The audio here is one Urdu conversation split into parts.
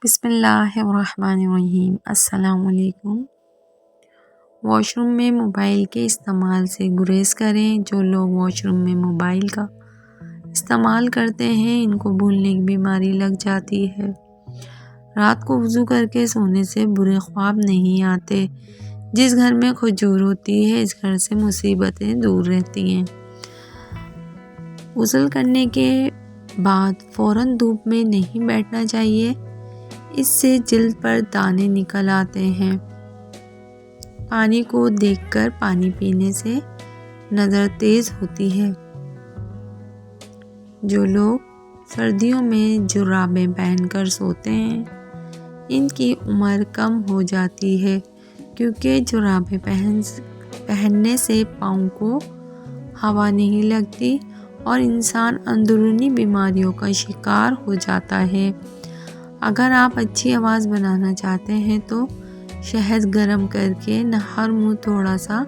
بسم اللہ الرحمن الرحیم۔ السلام علیکم۔ واش روم میں موبائل کے استعمال سے گریز کریں۔ جو لوگ واش روم میں موبائل کا استعمال کرتے ہیں ان کو بھولنے کی بیماری لگ جاتی ہے۔ رات کو وضو کر کے سونے سے برے خواب نہیں آتے۔ جس گھر میں کھجور ہوتی ہے اس گھر سے مصیبتیں دور رہتی ہیں۔ غسل کرنے کے بعد فوراً دھوپ میں نہیں بیٹھنا چاہیے، اس سے جلد پر دانے نکل آتے ہیں۔ پانی کو دیکھ کر پانی پینے سے نظر تیز ہوتی ہے۔ جو لوگ سردیوں میں جرابیں پہن کر سوتے ہیں ان کی عمر کم ہو جاتی ہے، کیونکہ جرابیں پہننے سے پاؤں کو ہوا نہیں لگتی اور انسان اندرونی بیماریوں کا شکار ہو جاتا ہے۔ اگر آپ اچھی آواز بنانا چاہتے ہیں تو شہد گرم کر کے ہر منہ تھوڑا سا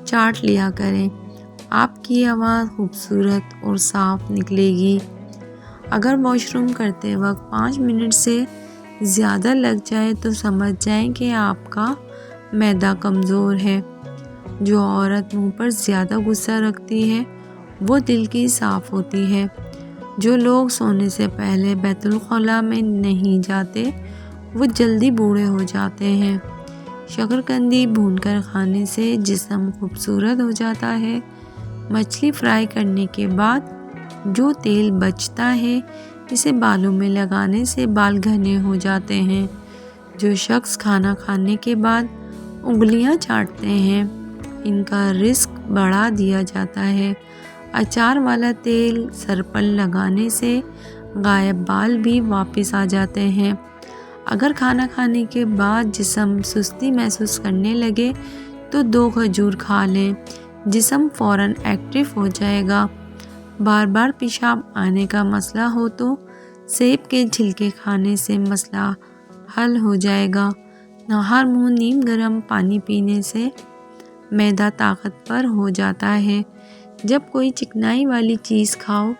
چاٹ لیا کریں، آپ کی آواز خوبصورت اور صاف نکلے گی۔ اگر واش روم کرتے وقت 5 منٹ سے زیادہ لگ جائے تو سمجھ جائیں کہ آپ کا معدہ کمزور ہے۔ جو عورت منہ پر زیادہ غصہ رکھتی ہے وہ دل کی صاف ہوتی ہے۔ جو لوگ سونے سے پہلے بیت الخلاء میں نہیں جاتے وہ جلدی بوڑھے ہو جاتے ہیں۔ شکرکندی بھون کر کھانے سے جسم خوبصورت ہو جاتا ہے۔ مچھلی فرائی کرنے کے بعد جو تیل بچتا ہے اسے بالوں میں لگانے سے بال گھنے ہو جاتے ہیں۔ جو شخص کھانا کھانے کے بعد انگلیاں چاٹتے ہیں ان کا رزق بڑھا دیا جاتا ہے۔ اچار والا تیل سر پر لگانے سے غائب بال بھی واپس آ جاتے ہیں۔ اگر کھانا کھانے کے بعد جسم سستی محسوس کرنے لگے تو 2 کھجور کھا لیں، جسم فوراً ایکٹیو ہو جائے گا۔ بار بار پیشاب آنے کا مسئلہ ہو تو سیب کے چھلکے کھانے سے مسئلہ حل ہو جائے گا۔ ہر منہ نیم گرم پانی پینے سے معدہ طاقتور ہو جاتا ہے۔ جب کوئی چکنائی والی چیز کھاؤ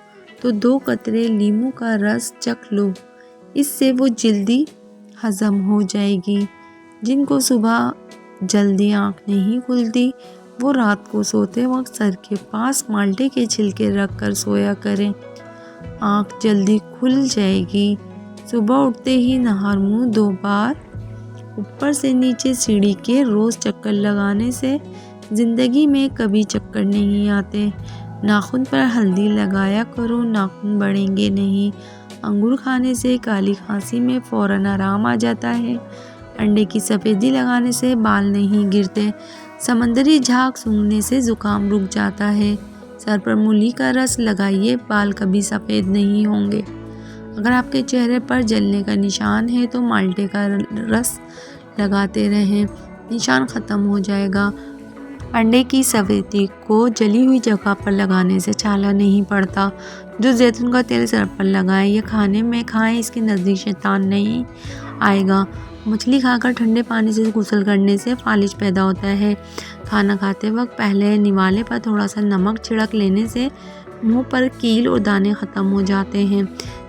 تو 2 قطرے لیموں کا رس چکھ لو، اس سے وہ جلدی ہضم ہو جائے گی۔ جن کو صبح جلدی آنکھ نہیں کھلتی وہ رات کو سوتے وقت سر کے پاس مالٹے کے چھلکے رکھ کر سویا کریں، آنکھ جلدی کھل جائے گی۔ صبح اٹھتے ہی ہر منہ 2 بار اوپر سے نیچے سیڑھی کے روز چکر لگانے سے زندگی میں کبھی چکر نہیں آتے۔ ناخن پر ہلدی لگایا کرو، ناخن بڑھیں گے نہیں۔ انگور کھانے سے کالی کھانسی میں فوراً آرام آ جاتا ہے۔ انڈے کی سفیدی لگانے سے بال نہیں گرتے۔ سمندری جھاگ سونگھنے سے زکام رک جاتا ہے۔ سر پر مولی کا رس لگائیے، بال کبھی سفید نہیں ہوں گے۔ اگر آپ کے چہرے پر جلنے کا نشان ہے تو مالٹے کا رس لگاتے رہیں، نشان ختم ہو جائے گا۔ انڈے کی سفیدی کو جلی ہوئی جگہ پر لگانے سے چھالا نہیں پڑتا۔ جو زیتون کا تیل سر پر لگائیں یا کھانے میں کھائیں اس کے نزدیک شیطان نہیں آئے گا۔ مچھلی کھا کر ٹھنڈے پانی سے غسل کرنے سے فالج پیدا ہوتا ہے۔ کھانا کھاتے وقت پہلے نوالے پر تھوڑا سا نمک چھڑک لینے سے منہ پر کیل اور دانے ختم ہو جاتے ہیں۔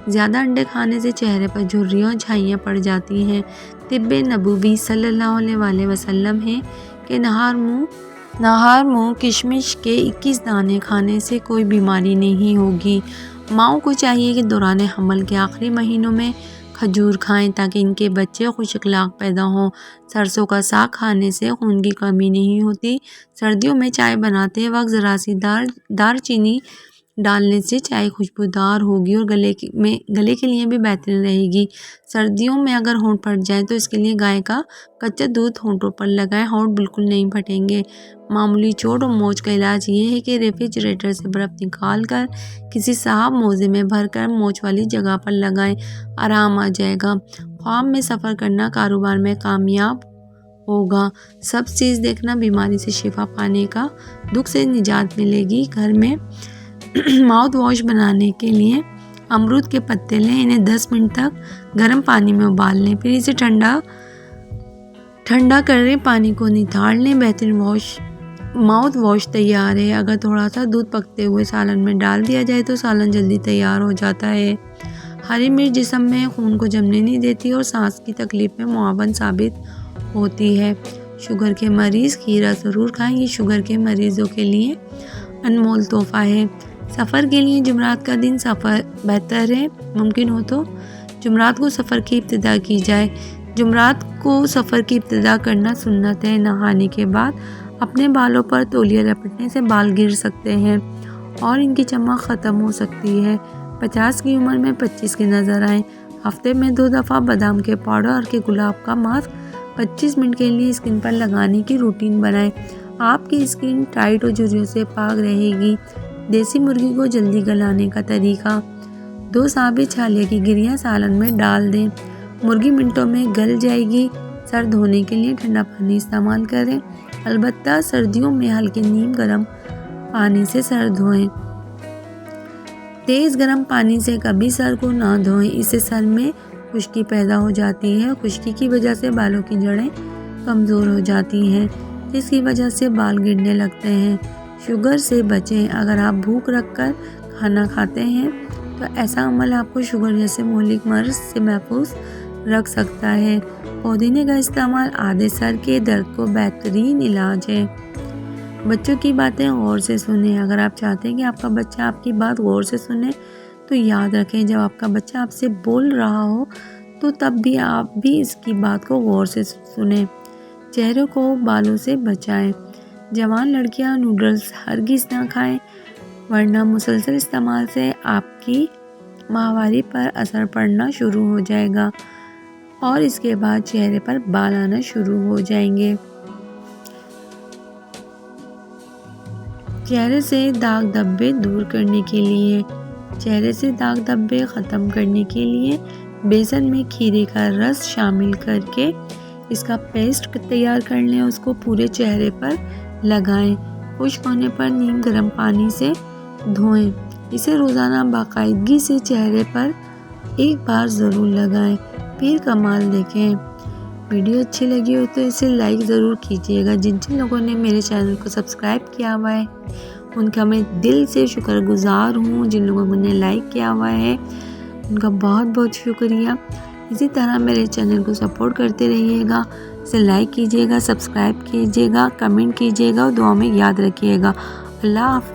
زیادہ انڈے کھانے سے چہرے پر جھریاں اور چھائیاں پڑ جاتی ہیں۔ طب نبوی صلی اللہ علیہ وسلم ہے کہ نہار منہ کشمش کے 21 دانے کھانے سے کوئی بیماری نہیں ہوگی۔ ماؤں کو چاہیے کہ دوران حمل کے آخری مہینوں میں کھجور کھائیں تاکہ ان کے بچے خوش اخلاق پیدا ہوں۔ سرسوں کا ساگ کھانے سے خون کی کمی نہیں ہوتی۔ سردیوں میں چائے بناتے وقت ذرا سی دار چینی ڈالنے سے چائے خوشبودار ہوگی اور گلے کے لیے بھی بہترین رہے گی۔ سردیوں میں اگر ہونٹ پھٹ جائیں تو اس کے لیے گائے کا کچا دودھ ہونٹوں پر لگائیں، ہونٹ بالکل نہیں پھٹیں گے۔ معمولی چوٹ اور موچ کا علاج یہ ہے کہ ریفریجریٹر سے برف نکال کر کسی صاف موزے میں بھر کر موچ والی جگہ پر لگائیں، آرام آ جائے گا۔ خواب میں سفر کرنا کاروبار میں کامیاب ہوگا۔ سب چیز دیکھنا بیماری سے شفا پانے کا، دکھ سے نجات ملے گی۔ گھر میں ماؤتھ واش بنانے کے لیے امرود کے پتے لیں، انہیں 10 منٹ تک گرم پانی میں ابال لیں، پھر اسے ٹھنڈا کریں، پانی کو نتھار لیں، بہترین ماؤتھ واش تیار ہے۔ اگر تھوڑا سا دودھ پکتے ہوئے سالن میں ڈال دیا جائے تو سالن جلدی تیار ہو جاتا ہے۔ ہری مرچ جسم میں خون کو جمنے نہیں دیتی اور سانس کی تکلیف میں معاون ثابت ہوتی ہے۔ شوگر کے مریض کھیرا ضرور کھائیں، یہ شوگر کے مریضوں کے لیے انمول تحفہ ہے۔ سفر کے لیے جمعرات کا دن سفر بہتر ہے، ممکن ہو تو جمعرات کو سفر کی ابتدا کی جائے۔ جمعرات کو سفر کی ابتدا کرنا سنت ہے۔ نہانے کے بعد اپنے بالوں پر تولیہ لپٹنے سے بال گر سکتے ہیں اور ان کی چمک ختم ہو سکتی ہے۔ 50 کی عمر میں 25 کی نظر آئیں۔ ہفتے میں 2 دفعہ بادام کے پاؤڈر اور کے گلاب کا ماسک 25 منٹ کے لیے اسکن پر لگانے کی روٹین بنائیں۔ آپ کی اسکن ٹائٹ اور جھریوں سے پاک رہے گی۔ دیسی مرغی کو جلدی گلانے کا طریقہ: 2 ثابت چھالیہ کی گریاں سالن میں ڈال دیں، مرغی منٹوں میں گل جائے گی۔ سر دھونے کے لیے ٹھنڈا پانی استعمال کریں، البتہ سردیوں میں ہلکے نیم گرم پانی سے سر دھوئیں۔ تیز گرم پانی سے کبھی سر کو نہ دھوئیں، اس سے سر میں خشکی پیدا ہو جاتی ہے۔ خشکی کی وجہ سے بالوں کی جڑیں کمزور ہو جاتی ہیں، جس کی وجہ سے بال گرنے لگتے ہیں۔ شوگر سے بچیں: اگر آپ بھوک رکھ کر کھانا کھاتے ہیں تو ایسا عمل آپ کو شوگر جیسے مہلک مرض سے محفوظ رکھ سکتا ہے۔ پودینے کا استعمال آدھے سر کے درد کو بہترین علاج ہے۔ بچوں کی باتیں غور سے سنیں: اگر آپ چاہتے ہیں کہ آپ کا بچہ آپ کی بات غور سے سنے تو یاد رکھیں، جب آپ کا بچہ آپ سے بول رہا ہو تو تب بھی آپ بھی اس کی بات کو غور سے سنیں۔ چہرے کو بالوں سے بچائیں: جوان لڑکیاں نوڈلز ہرگز نہ کھائیں، ورنہ مسلسل استعمال سے آپ کی ماہواری پر اثر پڑنا شروع ہو جائے گا اور اس کے بعد چہرے پر بال آنا شروع ہو جائیں گے۔ چہرے سے داغ دھبے دور کرنے کے لیے: چہرے سے داغ دھبے ختم کرنے کے لیے بیسن میں کھیرے کا رس شامل کر کے اس کا پیسٹ تیار کر لیں، اس کو پورے چہرے پر لگائیں، خشک ہونے پر نیم گرم پانی سے دھوئیں۔ اسے روزانہ باقاعدگی سے چہرے پر ایک بار ضرور لگائیں، پھر کمال دیکھیں۔ ویڈیو اچھی لگی ہو تو اسے لائک ضرور کیجیے گا۔ جن لوگوں نے میرے چینل کو سبسکرائب کیا ہوا ہے ان کا میں دل سے شکر گزار ہوں۔ جن لوگوں نے لائک کیا ہوا ہے ان کا بہت بہت شکریہ۔ اسی طرح میرے چینل کو سپورٹ کرتے رہیے گا، اسے لائک کیجیے گا، سبسکرائب کیجیے گا، کمنٹ کیجیے گا اور دعا میں یاد رکھیے گا۔ اللہ حافظ۔